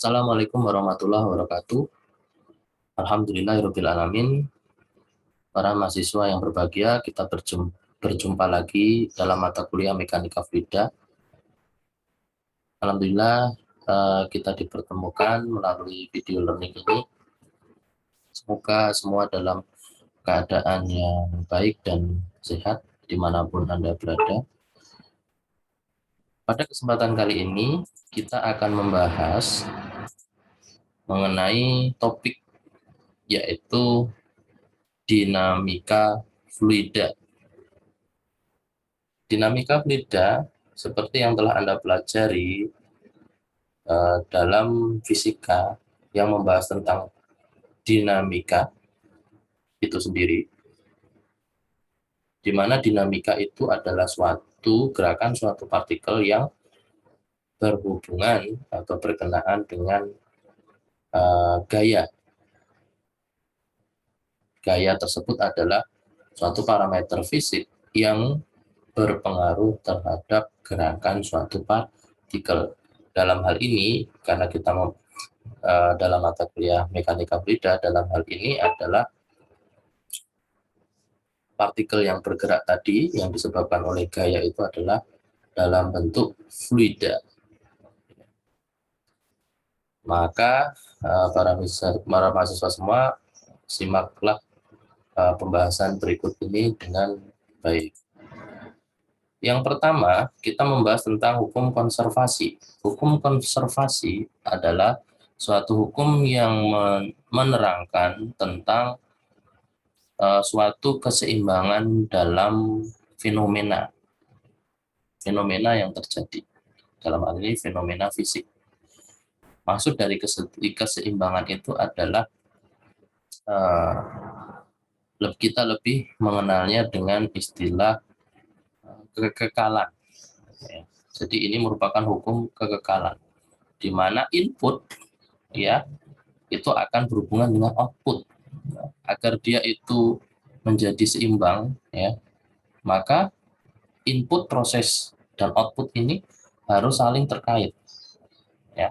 Assalamualaikum warahmatullahi wabarakatuh. Alhamdulillahirabbil alamin. Para mahasiswa yang berbahagia, kita berjumpa lagi dalam mata kuliah Mekanika Fluida. Alhamdulillah, kita dipertemukan melalui video learning ini. Semoga semua dalam keadaan yang baik dan sehat dimanapun Anda berada. Pada kesempatan kali ini, kita akan membahas mengenai topik yaitu dinamika fluida. Dinamika fluida seperti yang telah Anda pelajari dalam fisika yang membahas tentang dinamika itu sendiri, di mana dinamika itu adalah suatu gerakan suatu partikel yang berhubungan atau berkenaan dengan gaya. Gaya tersebut adalah suatu parameter fisik yang berpengaruh terhadap gerakan suatu partikel. Dalam hal ini, karena kita dalam mata kuliah Mekanika Fluida, dalam hal ini adalah partikel yang bergerak tadi yang disebabkan oleh gaya itu adalah dalam bentuk fluida. Maka para mahasiswa semua simaklah pembahasan berikut ini dengan baik. Yang pertama, kita membahas tentang hukum konservasi. Hukum konservasi adalah suatu hukum yang menerangkan tentang suatu keseimbangan dalam fenomena yang terjadi. Dalam hal ini fenomena fisik. Maksud dari keseimbangan itu adalah kita lebih mengenalnya dengan istilah kekekalan. Jadi ini merupakan hukum kekekalan, di mana input ya itu akan berhubungan dengan output. Agar dia itu menjadi seimbang, ya, maka input, proses, dan output ini harus saling terkait. Ya.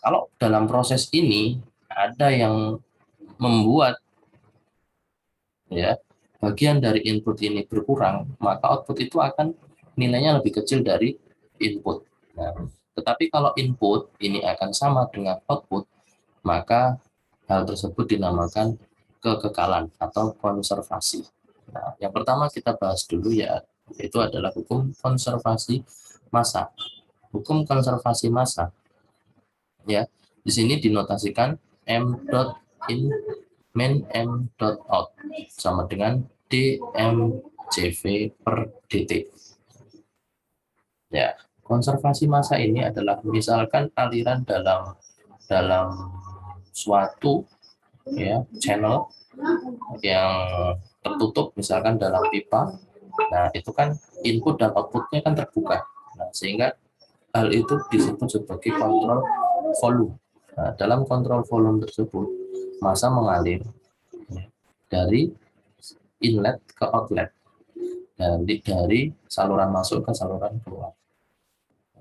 Kalau dalam proses ini ada yang membuat ya bagian dari input ini berkurang, maka output itu akan nilainya lebih kecil dari input. Nah, tetapi kalau input ini akan sama dengan output, maka hal tersebut dinamakan kekekalan atau konservasi. Nah, yang pertama kita bahas dulu yaitu adalah hukum konservasi massa. Hukum konservasi massa ya, di sini dinotasikan m dot in min m dot out sama dengan dmjv per dt. Ya, konservasi massa ini adalah misalkan aliran dalam suatu ya channel yang tertutup, misalkan dalam pipa. Nah, itu kan input dan outputnya kan terbuka. Nah, sehingga hal itu disebut sebagai kontrol volume. Nah, dalam kontrol volume tersebut, massa mengalir dari inlet ke outlet, dari saluran masuk ke saluran keluar.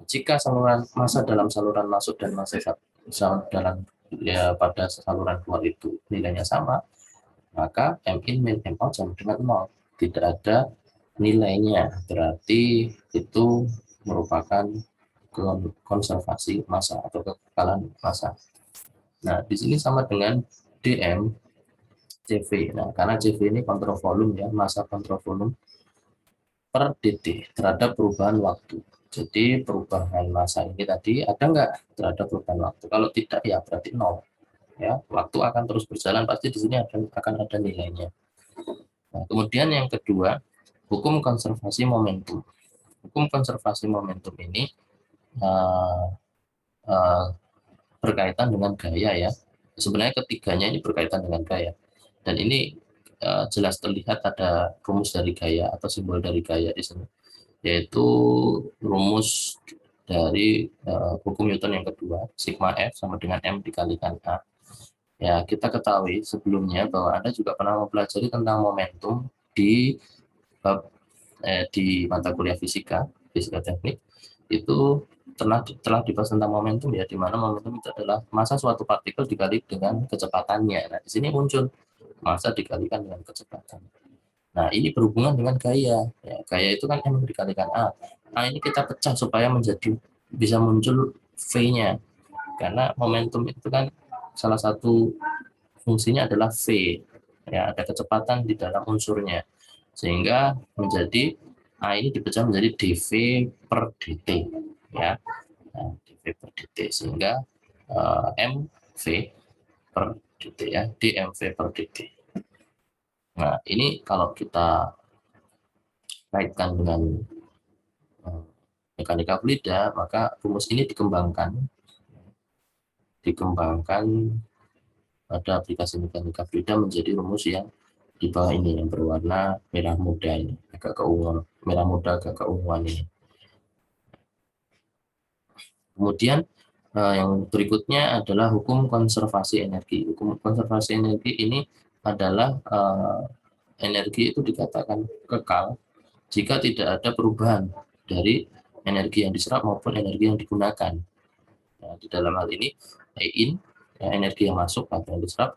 Jika saluran massa dalam saluran masuk dan massa dalam pada saluran keluar itu nilainya sama, maka M in min M out sama dengan 0. Tidak ada nilainya, berarti itu merupakan konservasi massa atau kekekalan massa. Nah, di sini sama dengan dm CV. Nah, karena CV ini kontrol volume ya, massa kontrol volume per dt terhadap perubahan waktu. Jadi perubahan massa ini tadi ada nggak terhadap perubahan waktu? Kalau tidak ya berarti 0. Ya, waktu akan terus berjalan, pasti di sini akan ada nilainya. Nah, kemudian yang kedua, hukum konservasi momentum. Hukum konservasi momentum ini berkaitan dengan gaya ya. Sebenarnya ketiganya ini berkaitan dengan gaya. Dan ini jelas terlihat ada rumus dari gaya atau simbol dari gaya di sini, yaitu rumus dari hukum Newton yang kedua, sigma F sama dengan M dikalikan A. Ya, kita ketahui sebelumnya bahwa Anda juga pernah mempelajari tentang momentum di mata kuliah fisika teknik, itu telah dibahas tentang momentum ya, di mana momentum itu adalah massa suatu partikel dikali dengan kecepatannya. Nah, di sini muncul massa dikalikan dengan kecepatan. Nah, ini berhubungan dengan gaya. Ya, gaya itu kan M dikalikan A. A ini kita pecah supaya menjadi bisa muncul V-nya. Karena momentum itu kan salah satu fungsinya adalah V. Ya, ada kecepatan di dalam unsurnya. Sehingga menjadi A ini dipecah menjadi dV per dt. Ya, nah, dV per dt. Sehingga mv per dt ya, dmv per dt. Nah, ini kalau kita kaitkan dengan mekanika fluida, maka rumus ini dikembangkan pada aplikasi mekanika fluida menjadi rumus yang di bawah ini yang berwarna merah muda ini, agak keunguan, merah muda agak keunguan ini. Kemudian yang berikutnya adalah hukum konservasi energi. Hukum konservasi energi ini adalah energi itu dikatakan kekal jika tidak ada perubahan dari energi yang diserap maupun energi yang digunakan. Nah, di dalam hal ini, E in, ya, energi yang masuk atau yang diserap,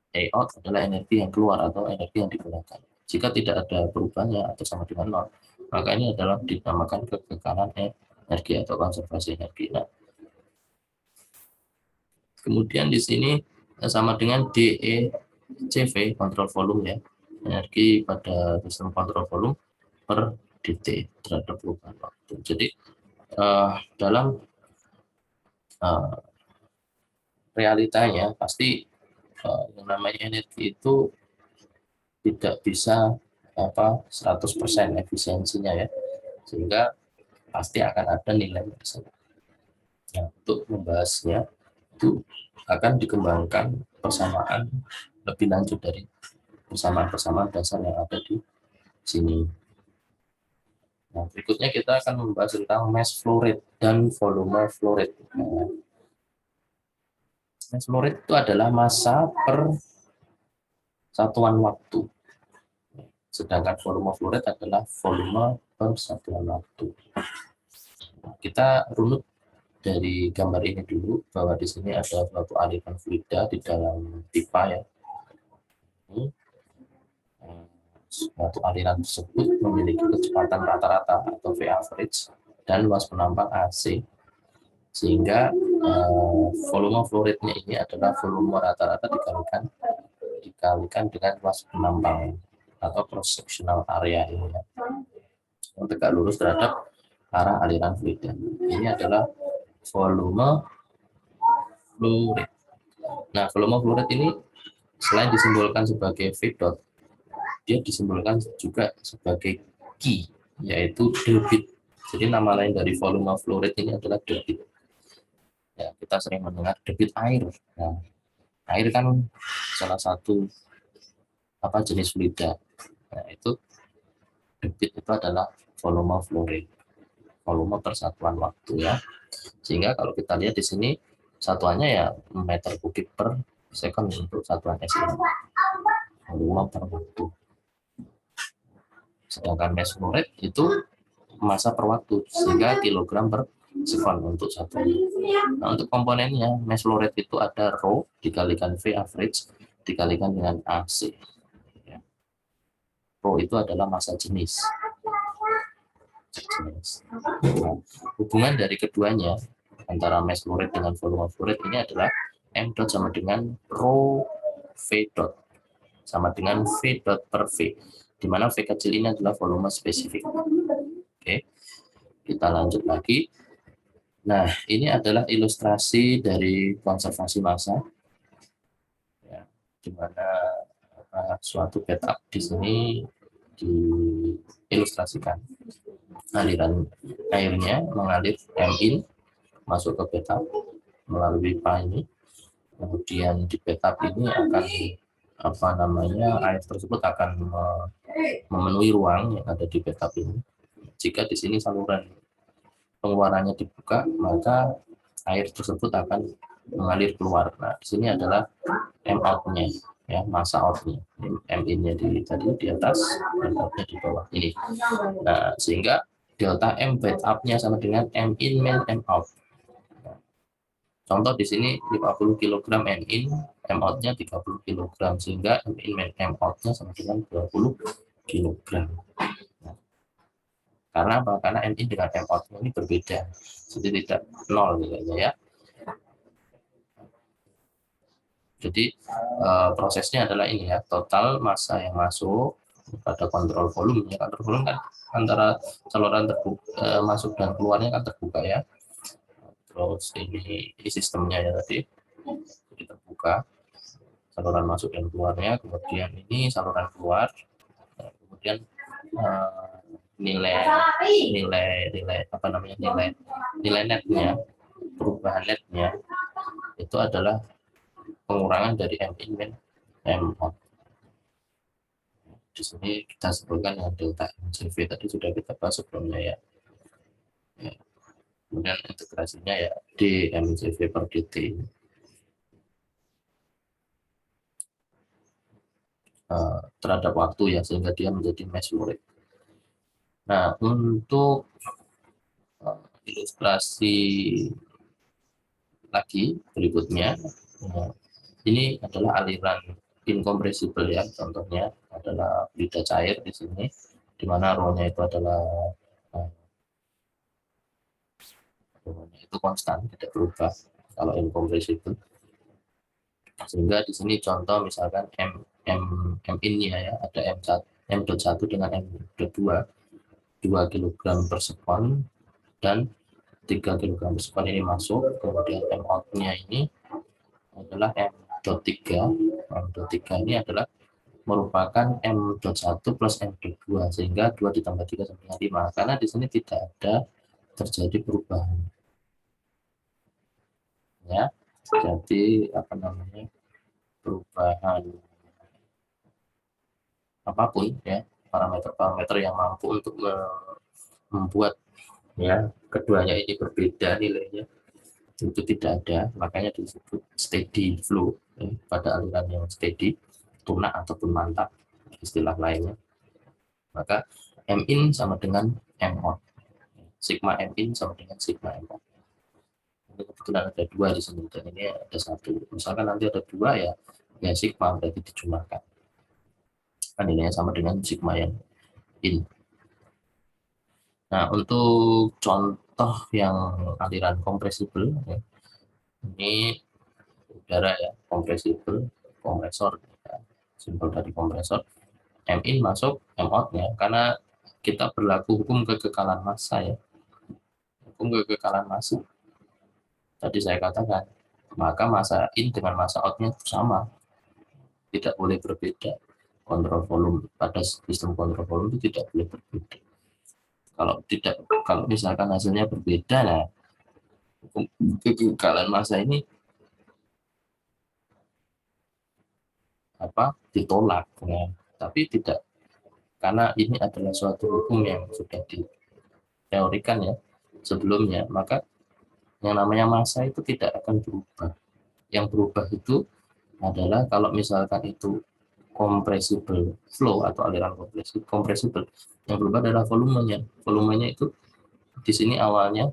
E out adalah energi yang keluar atau energi yang digunakan. Jika tidak ada perubahannya atau sama dengan nol, maka ini adalah dinamakan kekekalan energi atau konservasi energi. Nah, kemudian di sini sama dengan DECV, kontrol volume ya, energi pada sistem kontrol volume per dt terhadap perubahan waktu. Jadi dalam realitanya pasti yang namanya energi itu tidak bisa 100% efisiensinya ya, sehingga pasti akan ada nilai tersebut. Nah, untuk membahasnya itu akan dikembangkan persamaan lebih lanjut dari persamaan-persamaan dasar yang ada di sini. Nah, berikutnya kita akan membahas tentang mass flow rate dan volume flow rate. Nah, mass flow rate itu adalah massa per satuan waktu. Sedangkan volume flow rate adalah volume per satuan waktu. Nah, kita runut dari gambar ini dulu, bahwa di sini ada suatu aliran fluida di dalam pipa ya. Suatu aliran tersebut memiliki kecepatan rata-rata atau V average dan luas penampang AC, sehingga volume flow rate-nya ini adalah volume rata-rata dikalikan dengan luas penampang atau cross sectional area ini ya, yang tegak lurus terhadap arah aliran fluida. Ini adalah volume flow rate. Nah, volume flow rate ini selain disimbolkan sebagai V dot, dia disimbolkan juga sebagai Q, yaitu debit. Jadi nama lain dari volume flow rate ini adalah debit. Ya, kita sering mendengar debit air. Nah, air kan salah satu jenis fluida. Nah, itu debit itu adalah volume flow rate, volume persatuan waktu ya. Sehingga kalau kita lihat di sini satuannya ya meter kubik per second untuk satuan SI, volume per waktu. Sedangkan mass flow rate itu massa per waktu, sehingga kilogram per sekon untuk satu. Nah, untuk komponennya mass flow rate itu ada rho dikalikan V average dikalikan dengan AC. Ya. Rho itu adalah massa jenis. Nah, hubungan dari keduanya antara mass flow rate dengan volume flow rate ini adalah M dot sama dengan rho V dot sama dengan V dot per V, di mana V kecil ini adalah volume spesifik. Oke, kita lanjut lagi. Nah, ini adalah ilustrasi dari konservasi massa, ya, di mana suatu backup di sini diilustrasikan. Aliran airnya mengalir M in masuk ke backup melalui pipa ini, kemudian di backup ini akan air tersebut akan memenuhi ruang yang ada di backup ini. Jika di sini saluran pengeluarannya dibuka, maka air tersebut akan mengalir keluar. Nah, di sini adalah M out-nya, ya, massa out-nya. M in-nya tadi di atas, M out-nya di bawah ini. Nah, sehingga delta M backup-nya sama dengan M in main M out. Contoh di sini 50 kg M in, M out-nya 30 kg, sehingga M in main M out-nya sama dengan 20 kg. Karena apa? Karena M in dengan M out ini berbeda, jadi tidak nol nilainya ya. Jadi prosesnya adalah ini ya, total massa yang masuk pada kontrol volume. Kontrol volume kan antara saluran terbuka, masuk dan keluarnya kan terbuka ya. Terus ini sistemnya ya tadi, jadi terbuka saluran masuk dan keluarnya. Kemudian ini saluran keluar. Kemudian nilai apa namanya, nilai netnya, perubahan netnya itu adalah pengurangan dari M in min M out. Di sini kita sebutkan yang delta MCV tadi sudah kita bahas sebelumnya ya. Kemudian integrasinya ya di MCV per dt terhadap waktu ya, sehingga dia menjadi mesh fluid. Nah, untuk ilustrasi lagi berikutnya, ini adalah aliran incompressible ya. Contohnya adalah fluida cair di sini, di mana rho-nya itu adalah itu konstan, tidak berubah kalau incompressible. Sehingga di sini contoh misalkan M in-nya ya, ada M.1 dengan M.2 2 kg per sekon dan 3 kg per sekon ini masuk, kemudian M out-nya ini adalah M.3. M.3 ini adalah merupakan M.1 plus M.2, sehingga 2 ditambah 3 sama dengan 5, karena di sini tidak ada terjadi perubahan ya. Jadi apa namanya, perubahan apapun ya, parameter-parameter yang mampu untuk membuat ya keduanya ini berbeda nilainya itu tidak ada. Makanya disebut steady flow ya, pada aliran yang steady, tunak ataupun mantap istilah lainnya. Maka M in sama dengan M out, sigma M in sama dengan sigma M out. Kebetulan ada dua di sini dan ini ada satu. Misalkan nanti ada dua ya sigma berarti dijumlahkan, kan nilainya sama dengan sigma yang in. Nah, untuk contoh yang aliran kompresibel ya, ini udara ya, kompresibel, kompresor ya, simbol dari kompresor. M in masuk, M out ya, karena kita berlaku hukum kekekalan massa ya, hukum kekekalan massa. Tadi saya katakan, maka massa in dengan massa outnya sama, tidak boleh berbeda. Kontrol volume pada sistem kontrol volume itu tidak boleh berbeda. Kalau misalkan hasilnya berbeda, nah kekekalan massa ini ditolak ya. Tapi tidak, karena ini adalah suatu hukum yang sudah diteorikan ya sebelumnya, maka yang namanya massa itu tidak akan berubah. Yang berubah itu adalah kalau misalkan itu compressible flow atau aliran compressible, yang berubah adalah volumenya. Volumenya itu di sini awalnya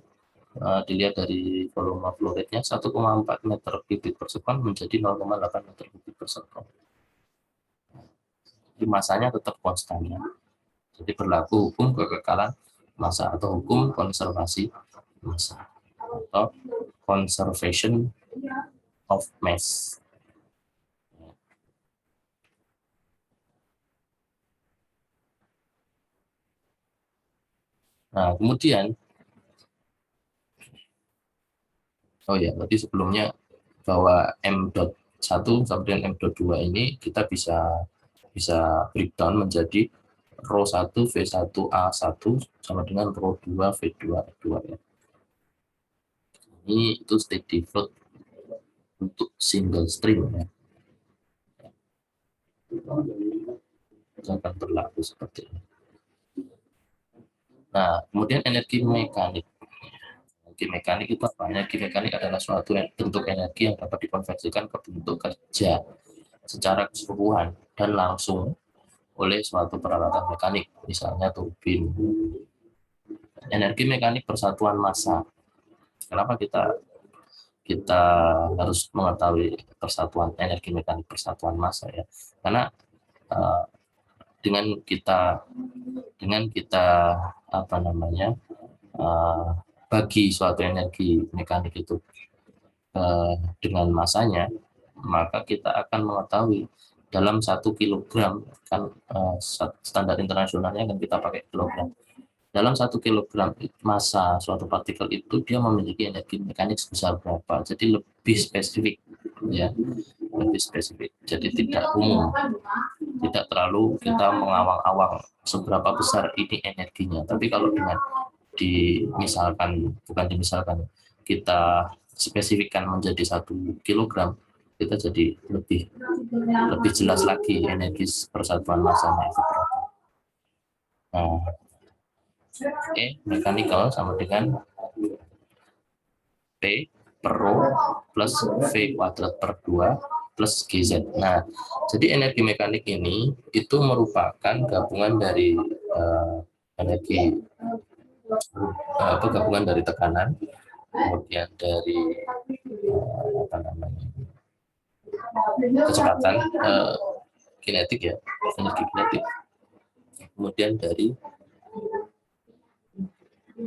dilihat dari volume flow rate-nya 1,4 meter kubik per sekon menjadi 0,8 meter kubik per sekon. Jadi masanya tetap konstan ya. Jadi berlaku hukum kekekalan massa atau hukum konservasi massa atau conservation of mass. Nah, kemudian berarti sebelumnya bahwa M.1 sampai dengan M.2 ini kita bisa breakdown menjadi rho 1 V1 A1 sama dengan rho 2 V2 A2 ya. Ini itu steady flow untuk single stream ya. Itu akan berlaku seperti ini. Nah, kemudian energi mekanik. Energi mekanik itu apa? Energi mekanik adalah suatu bentuk energi yang dapat dikonversikan ke bentuk kerja secara keseluruhan dan langsung oleh suatu peralatan mekanik, misalnya turbin, energi mekanik persatuan massa. Kenapa kita harus mengetahui persatuan energi mekanik persatuan massa ya? Karena dengan kita apa namanya bagi suatu energi mekanik itu dengan masanya, maka kita akan mengetahui dalam 1 kilogram, kan standar internasionalnya kan kita pakai kilogram. Dalam 1 kilogram massa suatu partikel itu dia memiliki energi mekanik sebesar berapa. Jadi lebih spesifik ya, lebih spesifik. Jadi tidak umum, tidak terlalu kita mengawang-awang seberapa besar ini energinya. Tapi kalau dengan kita spesifikkan menjadi 1 kilogram, kita jadi lebih jelas lagi energi persatuan massanya itu berapa. Nah, mechanical sama dengan P per rho plus V kuadrat per 2 plus GZ. Nah, jadi energi mekanik ini itu merupakan gabungan dari energi gabungan dari tekanan, kemudian dari kecepatan kinetik ya, energi kinetik, kemudian dari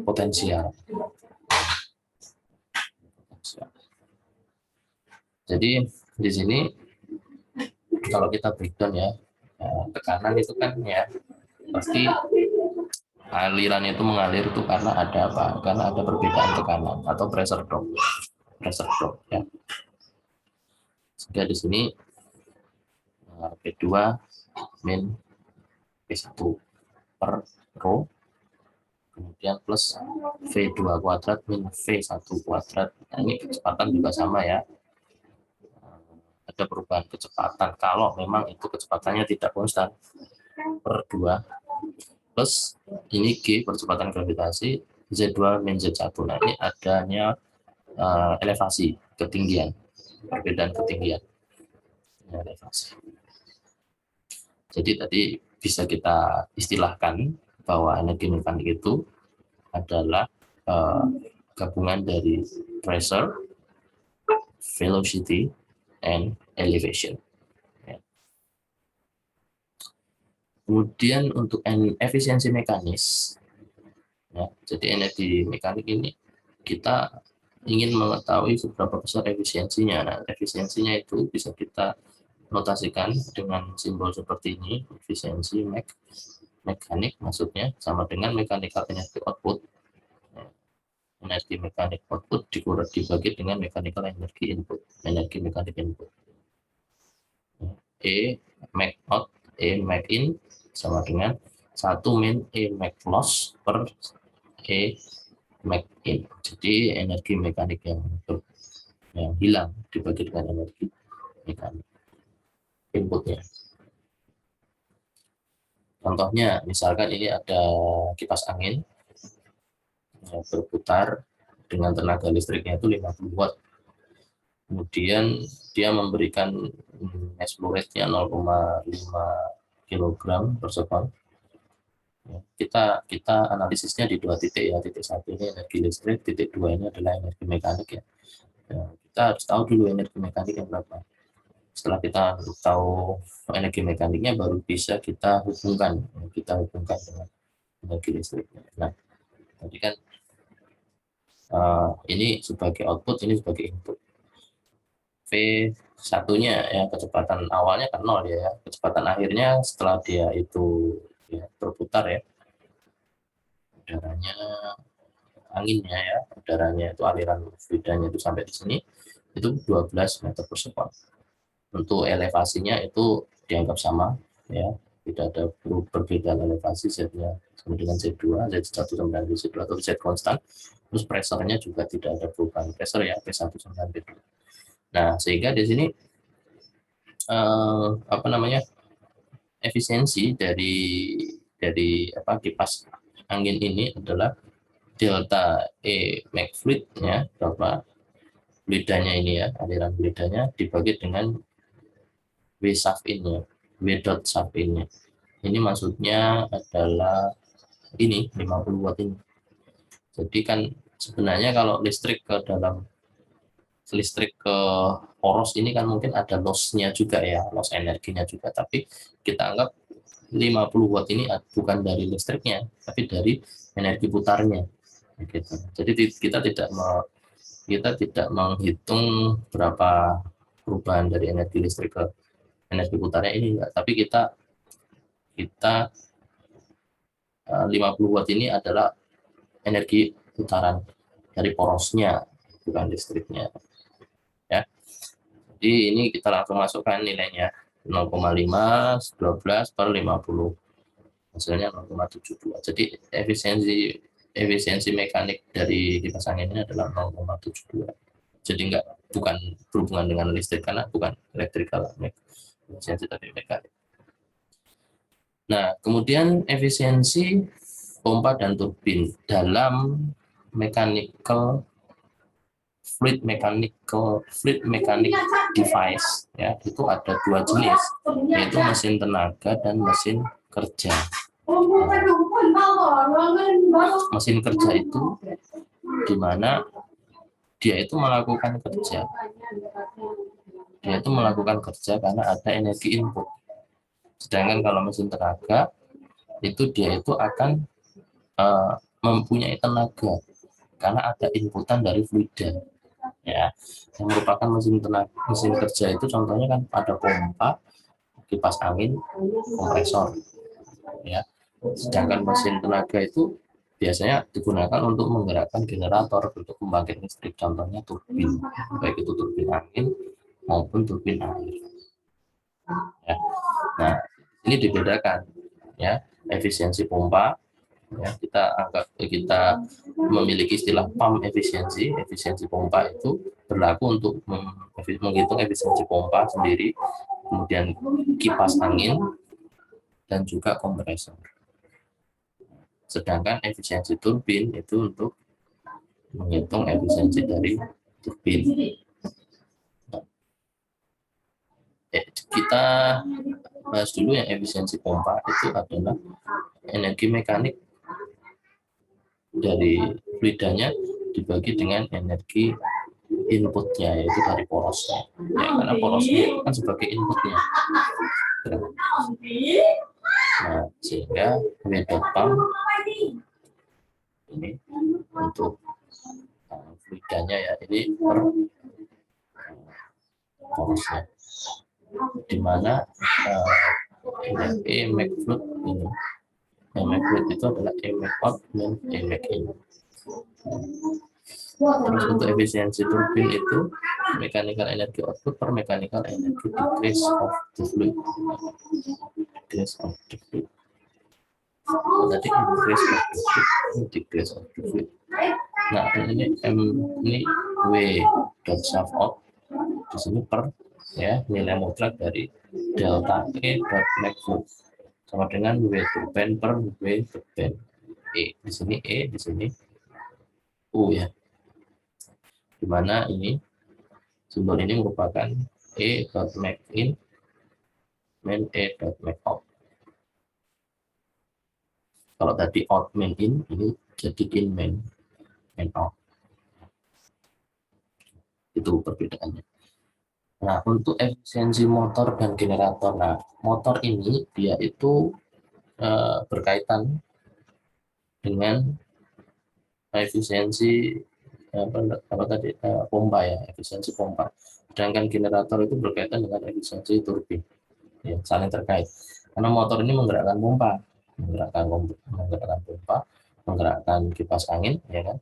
potensial. Jadi di sini kalau kita breakdown ya, tekanan itu kan ya pasti aliran itu mengalir itu karena ada apa? Karena ada perbedaan tekanan atau pressure drop ya. Sehingga di sini P2 min P1 per rho, kemudian plus V2 kuadrat min V1 kuadrat. Nah, ini kecepatan juga sama ya. Ada perubahan kecepatan kalau memang itu kecepatannya tidak konstan per 2 plus ini G percepatan gravitasi Z2 min Z1. Nah, ini adanya elevasi, ketinggian, perbedaan ketinggian elevasi. Jadi tadi bisa kita istilahkan bahwa energi mekanik itu adalah gabungan dari pressure, velocity, and elevation. Kemudian untuk efisiensi mekanis, ya, jadi energi mekanik ini kita ingin mengetahui seberapa besar efisiensinya. Nah, efisiensinya itu bisa kita notasikan dengan simbol seperti ini, efisiensi mekanik maksudnya sama dengan mechanical energy output. Energi mekanik output dibagi dengan mechanical energy input, energi mekanik input. E max out, E max in sama dengan 1 min E max loss per E max in. Jadi energi mekanik yang hilang dibagi dengan energi mekanik inputnya. Contohnya, misalkan ini ada kipas angin yang berputar dengan tenaga listriknya itu 50 watt. Kemudian dia memberikan mass flow rate-nya 0,5 kg per sekon. Kita analisisnya di 2 titik ya. Titik 1 ini energi listrik, titik 2 ini adalah energi mekanik ya. Kita harus tahu dulu energi mekaniknya berapa. Setelah kita tahu energi mekaniknya, baru bisa kita hubungkan dengan energi listriknya. Nah, tadi kan ini sebagai output, ini sebagai input. V1-nya ya, kecepatan awalnya kan 0 ya, kecepatan akhirnya setelah dia itu ya, berputar ya, udaranya, anginnya ya, udaranya itu aliran fluidanya itu sampai di sini itu 12 meter per sekon. Untuk elevasinya itu dianggap sama ya, tidak ada perbedaan elevasi, Z-nya sama dengan Z2, Z1 sama dengan Z2 atau Z konstan. Terus pressure-nya juga tidak ada perubahan pressure ya, P1 sama dengan P2. Nah, sehingga di sini efisiensi dari kipas angin ini adalah delta E max fluid ya, berapa fluidanya ini ya, aliran fluidanya dibagi dengan W sub in-nya, W dot sub in-nya. Ini maksudnya adalah ini 50 watt ini. Jadi kan sebenarnya kalau listrik ke poros ini kan mungkin ada loss-nya juga ya, loss energinya juga. Tapi kita anggap 50 watt ini bukan dari listriknya, tapi dari energi putarnya. Gitu. Jadi kita tidak menghitung berapa perubahan dari energi listrik ke energi putarnya ini enggak, tapi kita kita 50 watt ini adalah energi putaran dari porosnya, bukan listriknya ya. Jadi ini kita langsung masukkan nilainya 0,5 12 per 50, hasilnya 0,72. Jadi efisiensi mekanik dari kipas angin ini adalah 0,72. Jadi bukan berhubungan dengan listrik karena bukan electrical efisiensi tapi mekanik. Nah, kemudian efisiensi pompa dan turbin dalam fluid mechanic device ya, itu ada dua jenis, yaitu mesin tenaga dan mesin kerja. Mesin kerja itu di mana dia itu melakukan kerja karena ada energi input. Sedangkan kalau mesin tenaga itu dia itu akan mempunyai tenaga karena ada inputan dari fluida ya, yang merupakan mesin kerja. Itu contohnya kan ada pompa, kipas angin, kompresor ya. Sedangkan mesin tenaga itu biasanya digunakan untuk menggerakkan generator untuk pembangkit listrik, contohnya turbin, baik itu turbin angin maupun turbin air ya. Nah, ini dibedakan ya, efisiensi pompa ya, kita memiliki istilah pump efisiensi. Efisiensi pompa itu berlaku untuk menghitung efisiensi pompa sendiri, kemudian kipas angin dan juga kompresor. Sedangkan efisiensi turbin itu untuk menghitung efisiensi dari turbin. Kita bahas dulu yang efisiensi pompa. Itu adalah energi mekanik dari fluidanya dibagi dengan energi inputnya, yaitu dari porosnya ya, karena porosnya itu kan sebagai inputnya. Nah, sehingga W pump ini untuk fluidanya ya, ini per porosnya, di mana E make fluid ini, E make fluid itu adalah E make out dan E make in. Terus untuk efisiensi turbin itu mechanical energy output per mechanical energy decrease of the fluid. Decrease of the fluid. Tadi decrease of the fluid. Nah, ini M, ini W dot shaft out di sini per ya, nilai mutlak dari delta E dot make fluid sama dengan W turbine per W turbine. E di sini, E di sini U ya, dimana ini simbol ini merupakan E dot make in main E dot make out. Kalau tadi out main in, ini jadi in main out. Itu perbedaannya. Nah, untuk efisiensi motor dan generator. Nah, motor ini dia itu berkaitan dengan efisiensi apa tadi, pompa ya, efisiensi pompa. Sedangkan generator itu berkaitan dengan efisiensi turbin. Ya, saling terkait. Karena motor ini menggerakkan pompa, menggerakkan kipas angin, ya kan,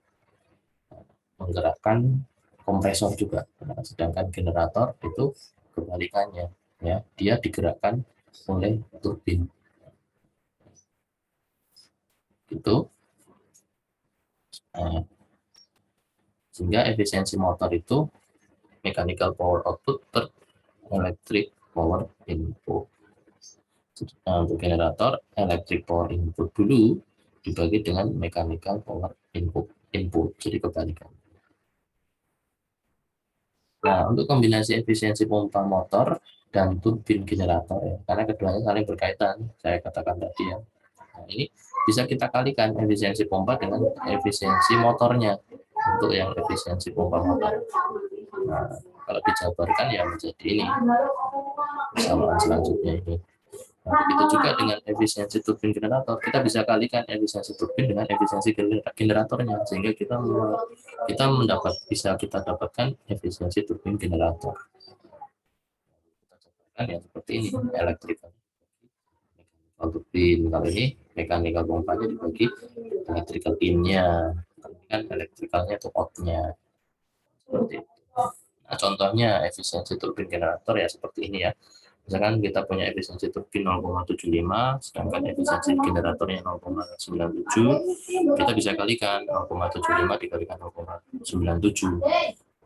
menggerakkan kompresor juga. Nah, sedangkan generator itu kebalikannya, ya, dia digerakkan oleh turbin. Gitu. Nah, sehingga efisiensi motor itu mechanical power output per electric power input. Nah, untuk generator, electric power input dulu dibagi dengan mechanical power input. Jadi kebalikan. Nah, untuk kombinasi efisiensi pompa motor dan turbin generator ya, karena keduanya saling berkaitan, saya katakan tadi ya. Nah, ini bisa kita kalikan efisiensi pompa dengan efisiensi motornya untuk yang efisiensi pompa motor. Nah, kalau dijabarkan ya menjadi ini persamaan selanjutnya ini. Nah, begitu juga dengan efisiensi turbin generator, kita bisa kalikan efisiensi turbin dengan efisiensi generatornya, sehingga kita bisa kita dapatkan efisiensi turbin generator. Kita jabarkan ya seperti ini, elektrikal turbin, kalau ini mekanikal pompanya dibagi electrical in-nya, kan elektrikalnya itu out-nya, seperti itu. Nah, contohnya efisiensi turbin generator ya seperti ini ya. Misalkan kita punya efisiensi turbin 0,75, sedangkan efisiensi generatornya 0,97, kita bisa kalikan 0,75 dikalikan 0,97,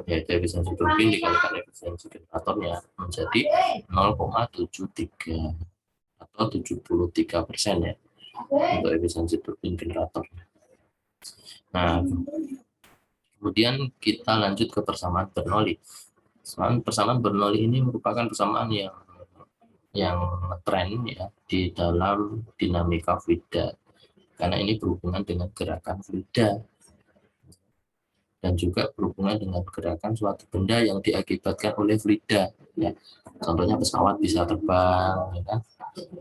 yaitu efisiensi turbin dikalikan efisiensi generatornya menjadi 0,73 atau 73% ya untuk efisiensi turbin generator. Nah, kemudian kita lanjut ke persamaan Bernoulli. Persamaan Bernoulli ini merupakan persamaan yang tren ya di dalam dinamika fluida, karena ini berhubungan dengan gerakan fluida dan juga berhubungan dengan gerakan suatu benda yang diakibatkan oleh fluida ya. Contohnya pesawat bisa terbang ya kan?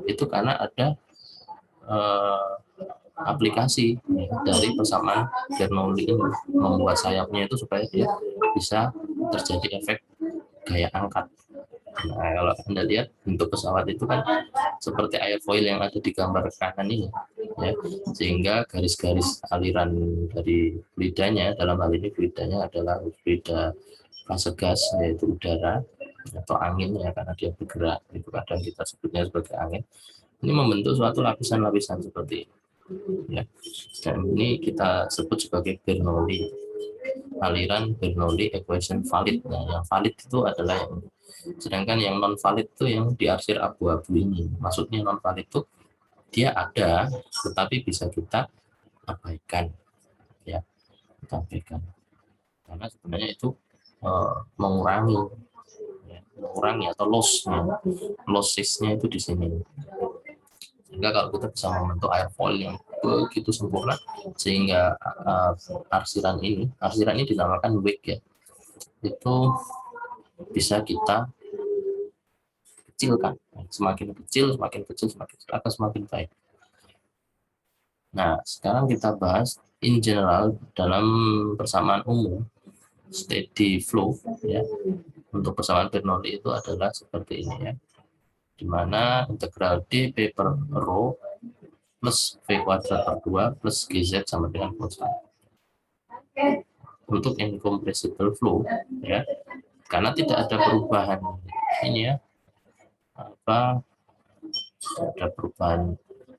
Itu karena ada aplikasi ya, dari persamaan Bernoulli ini membuat sayapnya itu supaya dia bisa terjadi efek gaya angkat. Nah, kalau Anda lihat bentuk pesawat itu kan seperti airfoil yang ada di gambar kanan ini, ya, sehingga garis-garis aliran dari fluidanya, dalam hal ini fluidanya adalah fluida fase gas, yaitu udara atau angin ya, karena dia bergerak, itu kadang kita sebutnya sebagai angin. Ini membentuk suatu lapisan-lapisan seperti ini, ya. Dan ini kita sebut sebagai Bernoulli, aliran Bernoulli equation valid. Nah, yang valid itu adalah yang, sedangkan yang non valid itu yang diarsir abu-abu ini. Maksudnya non valid itu dia ada tetapi bisa kita abaikan ya, kita abaikan karena sebenarnya itu mengurangi atau lossesnya itu di sini, sehingga kalau kita bisa membentuk airfoil yang begitu sempurna sehingga arsiran ini dinamakan wake ya, itu bisa kita kecilkan, semakin kecil akan semakin baik. Nah, sekarang kita bahas in general dalam persamaan umum steady flow ya. Untuk persamaan Bernoulli itu adalah seperti ini ya, di mana integral d p per rho plus v kuadrat per 2 plus gz sama dengan konstan. Untuk incompressible flow ya, karena tidak ada perubahan ini ya, ada perubahan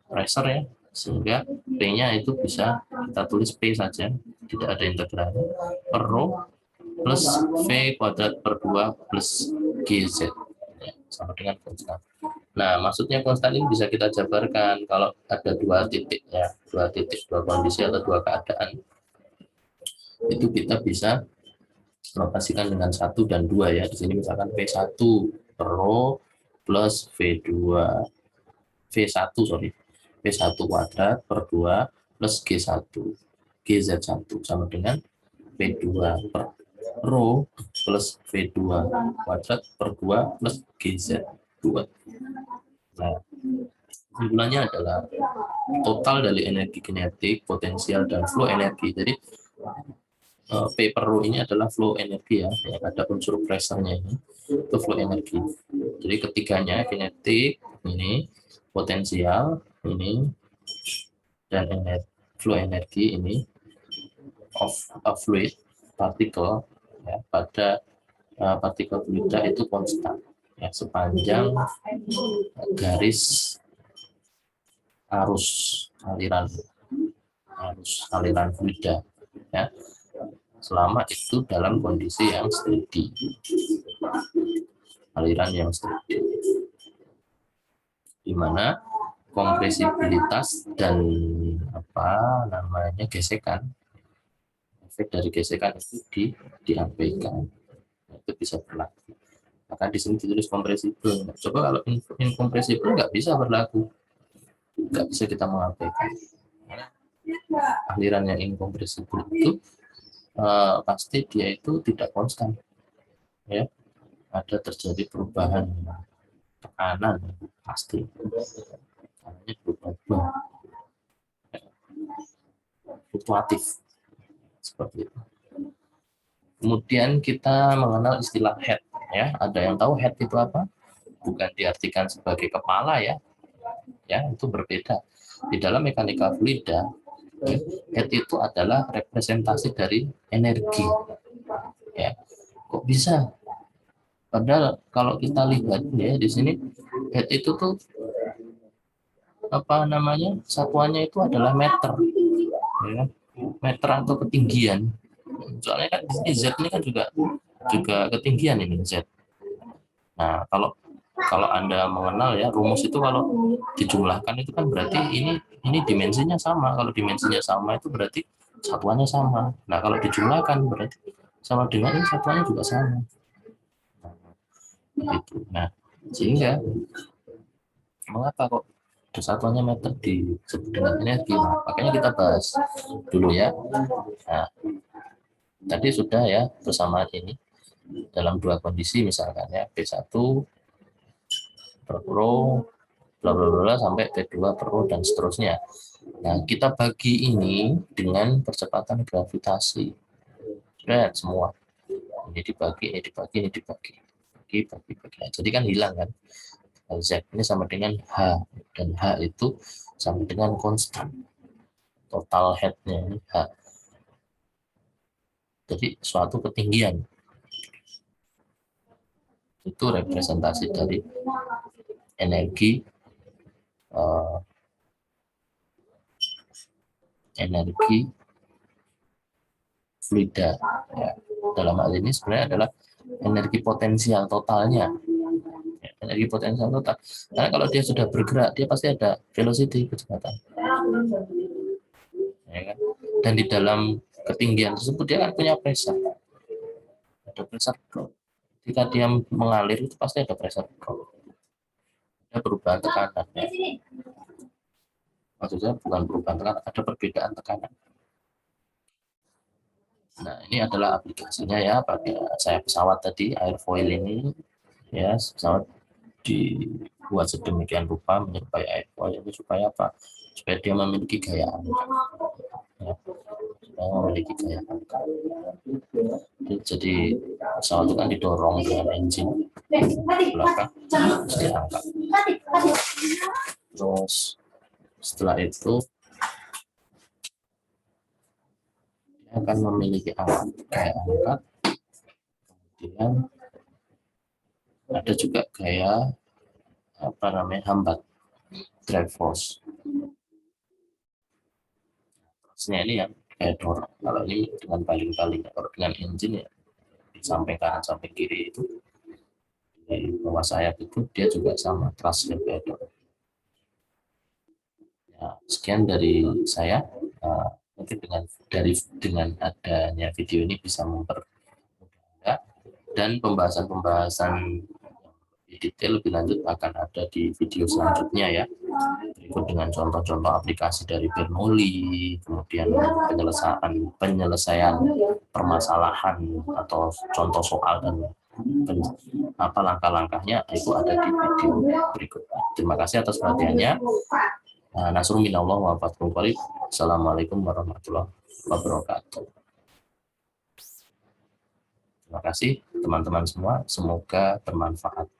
pressure ya, sehingga P-nya itu bisa kita tulis P saja, tidak ada integral, per rho plus V kuadrat per 2 plus GZ ya, sama dengan konstan. Nah, maksudnya konstan ini bisa kita jabarkan kalau ada dua titik ya, dua kondisi atau dua keadaan, itu kita bisa notasikan dengan 1 dan 2 ya. Di sini misalkan P1 per rho plus V1 kuadrat per 2 plus GZ1 sama dengan V2 per rho plus V2 kuadrat per 2 plus GZ2. Nah, kesimpulannya adalah total dari energi kinetik, potensial, dan flow energi. Jadi P per rho ini adalah flow energi ya, yang ada unsur pressure-nya ini, itu flow energi. Jadi ketiganya, kinetik ini, potensial ini, dan flow energi ini of a fluid particle ya, pada partikel fluida itu konstan ya, sepanjang garis arus aliran fluida ya, selama itu dalam kondisi yang steady, aliran yang steady, di mana kompresibilitas dan gesekan, efek dari gesekan itu diabaikan, itu bisa berlaku. Maka di sini ditulis kompresibel. Coba kalau incompressible nggak bisa berlaku, nggak bisa kita mengabaikan. aliran yang incompressible itu pasti dia itu tidak konstan, ya. Ada terjadi perubahan tekanan pasti, tekanannya berubah, fluktuatif seperti itu. Kemudian kita mengenal istilah head, ya. Ada yang tahu head itu apa? Bukan diartikan sebagai kepala, ya. Ya, itu berbeda. Di dalam mekanika fluida, head itu adalah representasi dari energi. Ya, kok bisa? Padahal kalau kita lihat ya di sini head itu tuh apa namanya? Satuannya itu adalah meter, ya. Meter atau ketinggian. Soalnya kan di sini Z ini kan juga ketinggian ini Z. Nah, kalau Anda mengenal ya rumus itu kalau dijumlahkan itu kan berarti ini dimensinya sama. Kalau dimensinya sama itu berarti satuannya sama. Nah, kalau dijumlahkan berarti sama dengan ini satuannya juga sama. Gitu. Nah, sehingga mengapa kok satuannya meter disebut dengan energi? Nah, makanya kita bahas dulu ya. Nah, tadi sudah ya persamaan ini dalam dua kondisi misalkan ya P1 per rho bla bla bla sampai P2 per rho dan seterusnya. Nah, kita bagi ini dengan percepatan gravitasi. Sudah semua. Ini dibagi, ini dibagi, ini dibagi. Bagi. Nah, jadi kan hilang kan. Z ini sama dengan H dan H itu sama dengan konstan. Total head-nya ini H. Jadi suatu ketinggian. Itu representasi dari energi energi fluida. Ya. Dalam hal ini sebenarnya adalah energi potensial totalnya. Ya, energi potensial total. Karena kalau dia sudah bergerak, dia pasti ada velocity, kecepatan. Ya kan? Dan di dalam ketinggian tersebut dia kan punya pressure. Ada pressure drop. Ketika dia mengalir itu pasti ada pressure drop. Ada perubahan tekanan. Ya. Maksudnya bukan perubahan tekanan, ada perbedaan tekanan. Nah, ini adalah aplikasinya ya, pakai saya pesawat tadi, airfoil ini, ya, pesawat dibuat sedemikian rupa menyerupai airfoil ini supaya apa? Supaya dia memiliki gaya angkat. Ya, supaya memiliki gaya angkat. Jadi pesawat itu kan didorong dengan engine belakang, terus diangkat. Terus setelah itu akan memiliki gaya angkat, kemudian ada juga gaya apa namanya hambat, drive force. Force-nya ini yang kayak dorong. Kalau ini dengan paling-paling, kalau dengan engine ya di samping kanan samping kiri itu di bawah sayap itu dia juga sama thrust dan kayak dorong. Ya, sekian dari saya. Mungkin dengan adanya video ini bisa mempermudah dan pembahasan lebih detail lebih lanjut akan ada di video selanjutnya ya, berikut dengan contoh-contoh aplikasi dari Bernoulli, kemudian penyelesaian permasalahan atau contoh soal dan apa langkah-langkahnya itu ada di video berikutnya. Terima kasih atas perhatiannya. Nasrul minallah wa fathul qarib. Assalamualaikum warahmatullahi wabarakatuh. Terima kasih teman-teman semua, semoga bermanfaat.